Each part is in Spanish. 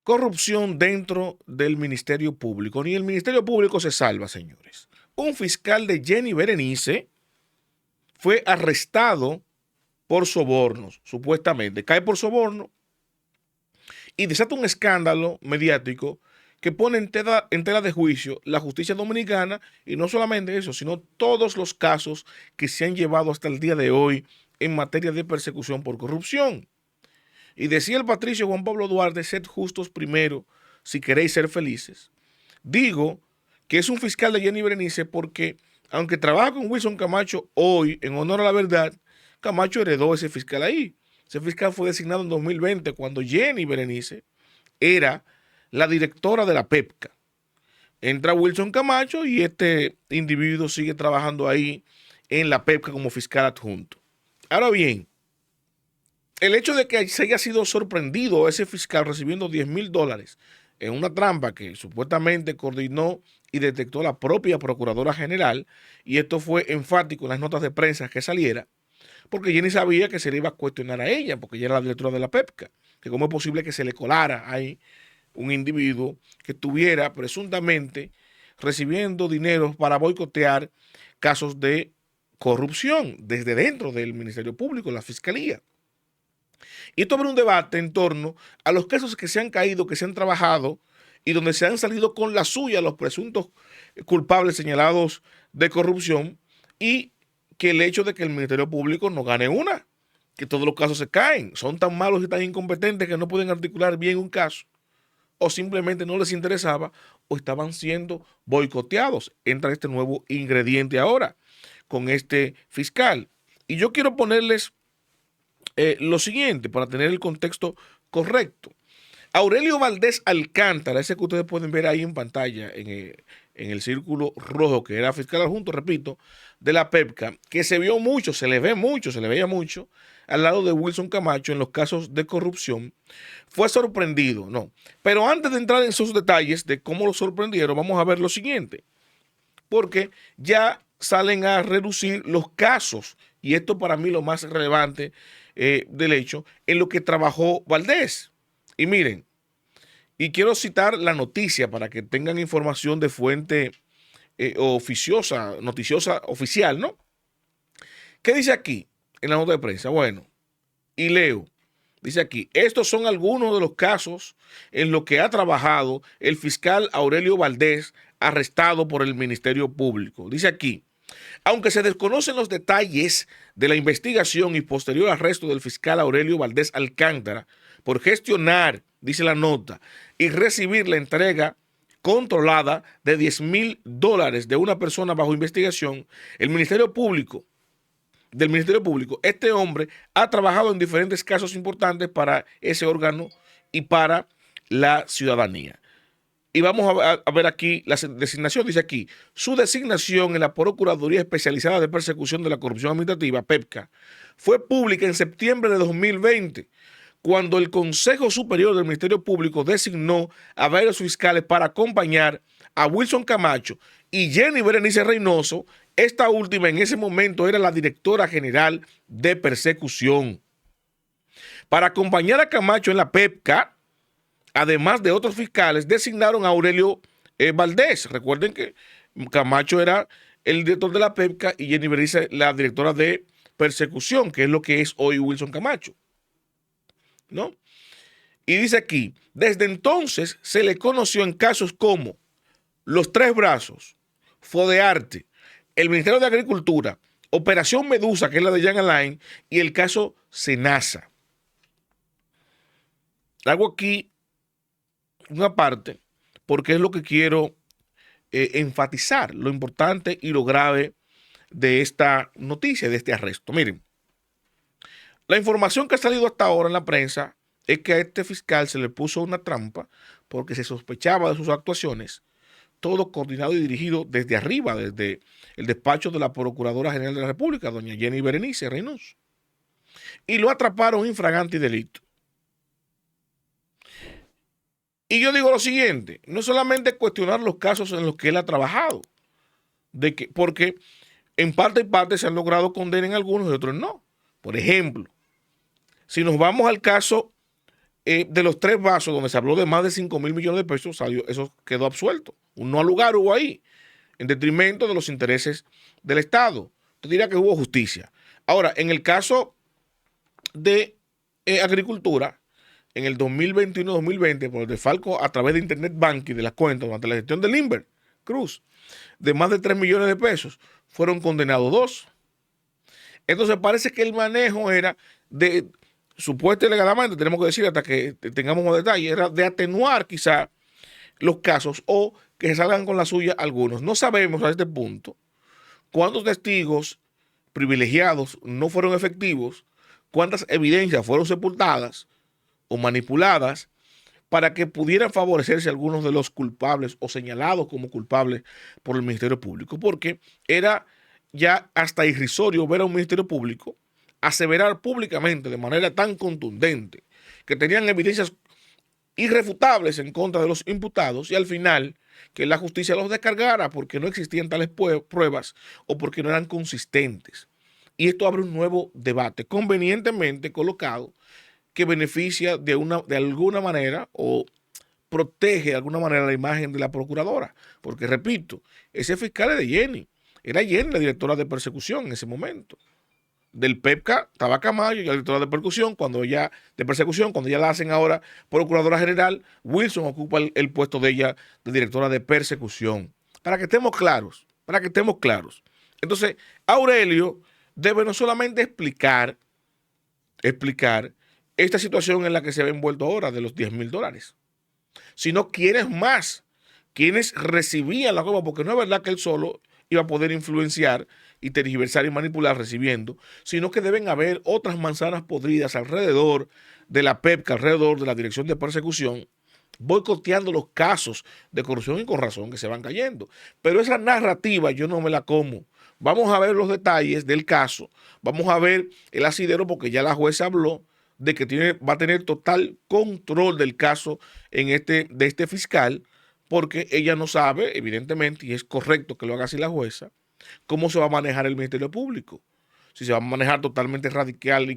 Corrupción dentro del Ministerio Público. Ni el Ministerio Público se salva, señores. Un fiscal de Jenny Berenice fue arrestado por sobornos, supuestamente. Cae por soborno y desata un escándalo mediático que pone en tela de juicio la justicia dominicana, y no solamente eso, sino todos los casos que se han llevado hasta el día de hoy en materia de persecución por corrupción. Y decía el patricio Juan Pablo Duarte: sed justos primero si queréis ser felices. Digo que es un fiscal de Jenny Berenice porque, aunque trabaja con Wilson Camacho hoy, en honor a la verdad, Camacho heredó ese fiscal ahí. Ese fiscal fue designado en 2020 cuando Jenny Berenice era la directora de la PEPCA. Entra Wilson Camacho y este individuo sigue trabajando ahí en la PEPCA como fiscal adjunto. Ahora bien, el hecho de que se haya sido sorprendido ese fiscal recibiendo $10,000 en una trampa que supuestamente coordinó y detectó la propia Procuradora General, y esto fue enfático en las notas de prensa que saliera, porque Jenny sabía que se le iba a cuestionar a ella, porque ella era la directora de la PEPCA, que cómo es posible que se le colara ahí un individuo que estuviera presuntamente recibiendo dinero para boicotear casos de corrupción desde dentro del Ministerio Público, la Fiscalía. Y esto abre un debate en torno a los casos que se han caído, que se han trabajado y donde se han salido con la suya los presuntos culpables señalados de corrupción, y que el hecho de que el Ministerio Público no gane una, que todos los casos se caen, son tan malos y tan incompetentes que no pueden articular bien un caso, o simplemente no les interesaba, o estaban siendo boicoteados. Entra este nuevo ingrediente ahora con este fiscal. Y yo quiero ponerles lo siguiente para tener el contexto correcto. Aurelio Valdés Alcántara, ese que ustedes pueden ver ahí en pantalla, en el círculo rojo, que era fiscal adjunto, repito, de la PEPCA, que se vio mucho, se le ve mucho, se le veía mucho al lado de Wilson Camacho en los casos de corrupción, fue sorprendido, no. Pero antes de entrar en esos detalles de cómo lo sorprendieron, vamos a ver lo siguiente, porque ya salen a reducir los casos, y esto para mí lo más relevante del hecho, en lo que trabajó Valdés. Y miren, y quiero citar la noticia para que tengan información de fuente oficiosa, noticiosa oficial, ¿no? ¿Qué dice aquí en la nota de prensa? Bueno, y leo. Dice aquí: estos son algunos de los casos en los que ha trabajado el fiscal Aurelio Valdés, arrestado por el Ministerio Público. Dice aquí: aunque se desconocen los detalles de la investigación y posterior arresto del fiscal Aurelio Valdés Alcántara por gestionar, dice la nota, y recibir la entrega controlada de $10,000 de una persona bajo investigación, del Ministerio Público, este hombre ha trabajado en diferentes casos importantes para ese órgano y para la ciudadanía. Y vamos a ver aquí la designación. Dice aquí: su designación en la Procuraduría Especializada de Persecución de la Corrupción Administrativa, PEPCA, fue pública en septiembre de 2020, cuando el Consejo Superior del Ministerio Público designó a varios fiscales para acompañar a Wilson Camacho y Jenny Berenice Reynoso. Esta última en ese momento era la directora general de persecución. Para acompañar a Camacho en la PEPCA, además de otros fiscales, designaron a Aurelio Valdés. Recuerden que Camacho era el director de la PEPCA y Jenny Berenice la directora de persecución, que es lo que es hoy Wilson Camacho, ¿no? Y dice aquí: desde entonces se le conoció en casos como Los Tres Brazos, Fodearte, el Ministerio de Agricultura, Operación Medusa, que es la de Jan Alain, y el caso Senasa. Hago aquí una parte porque es lo que quiero enfatizar, lo importante y lo grave de esta noticia, de este arresto. Miren, la información que ha salido hasta ahora en la prensa es que a este fiscal se le puso una trampa porque se sospechaba de sus actuaciones, todo coordinado y dirigido desde arriba, desde el despacho de la Procuradora General de la República, doña Jenny Berenice Reynoso, y lo atraparon en flagrante delito. Y yo digo lo siguiente: no solamente cuestionar los casos en los que él ha trabajado, porque en parte y parte se han logrado condenas en algunos y otros no. Por ejemplo, si nos vamos al caso de los 3 vasos donde se habló de más de 5.000 millones de pesos, eso quedó absuelto. Un no al lugar hubo ahí, en detrimento de los intereses del Estado. Usted diría que hubo justicia. Ahora, en el caso de agricultura, en el 2021-2020, por el desfalco a través de Internet Banking de las cuentas durante la gestión de Limber Cruz, de más de 3 millones de pesos, fueron condenados 2. Entonces parece que el manejo era de, supuesto y legalmente, tenemos que decir hasta que tengamos más detalles, era de atenuar quizá los casos o que se salgan con la suya algunos. No sabemos a este punto cuántos testigos privilegiados no fueron efectivos, cuántas evidencias fueron sepultadas o manipuladas para que pudieran favorecerse algunos de los culpables o señalados como culpables por el Ministerio Público, porque era ya hasta irrisorio ver a un Ministerio Público aseverar públicamente de manera tan contundente que tenían evidencias irrefutables en contra de los imputados y al final que la justicia los descargara porque no existían tales pruebas o porque no eran consistentes. Y esto abre un nuevo debate convenientemente colocado que beneficia de alguna manera o protege de alguna manera la imagen de la procuradora. Porque, repito, ese fiscal es de Jenny. Era Jenny la directora de persecución en ese momento. Del PEPCA estaba Camayo y la directora de persecución, cuando ella la hacen ahora procuradora general, Wilson ocupa el puesto de ella de directora de persecución. Para que estemos claros, Entonces, Aurelio debe no solamente explicar esta situación en la que se ve envuelto ahora de los $10,000, sino quienes recibían la copa, porque no es verdad que él solo iba a poder influenciar y tergiversar y manipular recibiendo, sino que deben haber otras manzanas podridas alrededor de la PEPCA, alrededor de la Dirección de Persecución, boicoteando los casos de corrupción y con razón que se van cayendo. Pero esa narrativa yo no me la como. Vamos a ver los detalles del caso, vamos a ver el asidero porque ya la jueza habló de que va a tener total control del caso de este fiscal, porque ella no sabe, evidentemente, y es correcto que lo haga así la jueza, cómo se va a manejar el Ministerio Público. Si se va a manejar totalmente radical y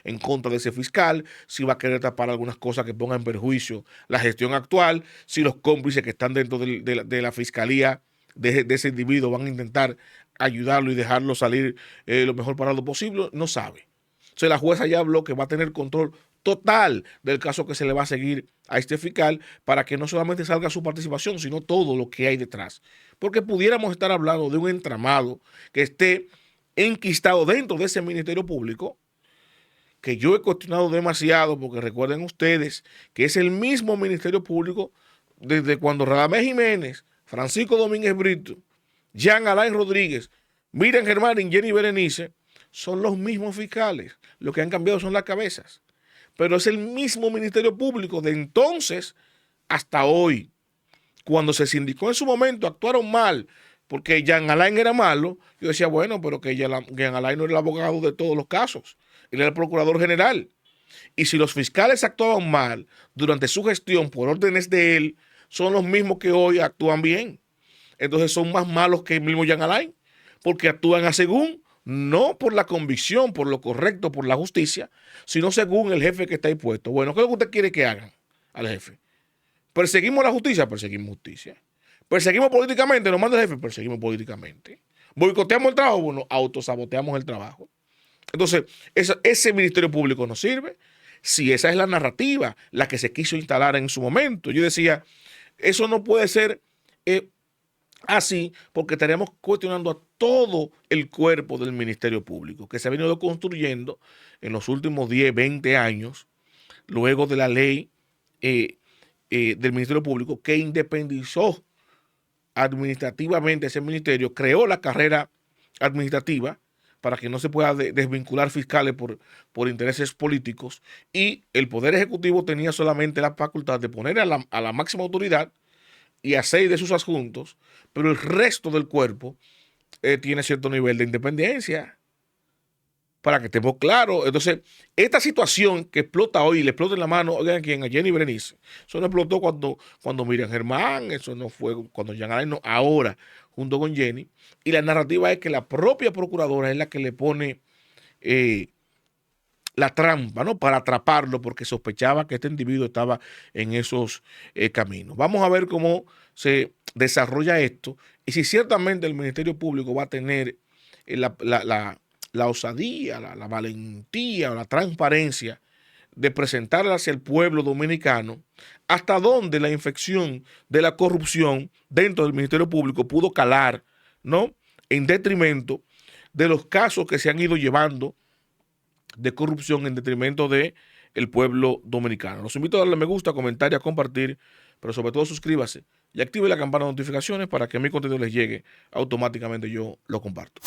en contra de ese fiscal, si va a querer tapar algunas cosas que pongan en perjuicio la gestión actual, si los cómplices que están dentro de la fiscalía de ese individuo van a intentar ayudarlo y dejarlo salir lo mejor parado posible, no sabe. Entonces la jueza ya habló que va a tener control total del caso que se le va a seguir a este fiscal para que no solamente salga su participación, sino todo lo que hay detrás. Porque pudiéramos estar hablando de un entramado que esté enquistado dentro de ese Ministerio Público, que yo he cuestionado demasiado, porque recuerden ustedes que es el mismo Ministerio Público desde cuando Radamés Jiménez, Francisco Domínguez Brito, Jean Alain Rodríguez, Miriam Germán y Jenny Berenice, son los mismos fiscales. Lo que han cambiado son las cabezas. Pero es el mismo Ministerio Público de entonces hasta hoy. Cuando se sindicó en su momento, actuaron mal, porque Jean Alain era malo. Yo decía, bueno, pero que Jean Alain no era el abogado de todos los casos. Él era el procurador general. Y si los fiscales actuaban mal durante su gestión por órdenes de él, son los mismos que hoy actúan bien. Entonces son más malos que el mismo Jean Alain, porque actúan a según, no por la convicción, por lo correcto, por la justicia, sino según el jefe que está ahí puesto. Bueno, ¿qué es lo que usted quiere que hagan al jefe? ¿Perseguimos la justicia? Perseguimos justicia. ¿Perseguimos políticamente? ¿Nos manda el jefe? Perseguimos políticamente. ¿Boicoteamos el trabajo? Bueno, autosaboteamos el trabajo. Entonces, ese Ministerio Público no sirve. Si esa es la narrativa, la que se quiso instalar en su momento. Yo decía, eso no puede ser así, porque estaríamos cuestionando a todo el cuerpo del Ministerio Público, que se ha venido construyendo en los últimos 10, 20 años, luego de la ley del Ministerio Público, que independizó administrativamente ese ministerio, creó la carrera administrativa para que no se pueda desvincular fiscales por intereses políticos, y el Poder Ejecutivo tenía solamente la facultad de poner a la máxima autoridad y a 6 de sus adjuntos, pero el resto del cuerpo tiene cierto nivel de independencia, para que estemos claros. Entonces, esta situación que explota hoy, le explota en la mano, oigan, ¿quién? A Jenny Berenice. Eso no explotó cuando Miriam Germán, eso no fue cuando Jean Alain, no, ahora, junto con Jenny. Y la narrativa es que la propia procuradora es la que le pone la trampa, ¿no? Para atraparlo porque sospechaba que este individuo estaba en esos caminos. Vamos a ver cómo se desarrolla esto y si ciertamente el Ministerio Público va a tener la osadía, la valentía o la transparencia de presentarla hacia el pueblo dominicano, hasta dónde la infección de la corrupción dentro del Ministerio Público pudo calar, ¿no? En detrimento de los casos que se han ido llevando de corrupción en detrimento de el pueblo dominicano. Los invito a darle me gusta, comentar y a compartir, pero sobre todo suscríbase y active la campana de notificaciones para que mi contenido les llegue automáticamente, yo lo comparto.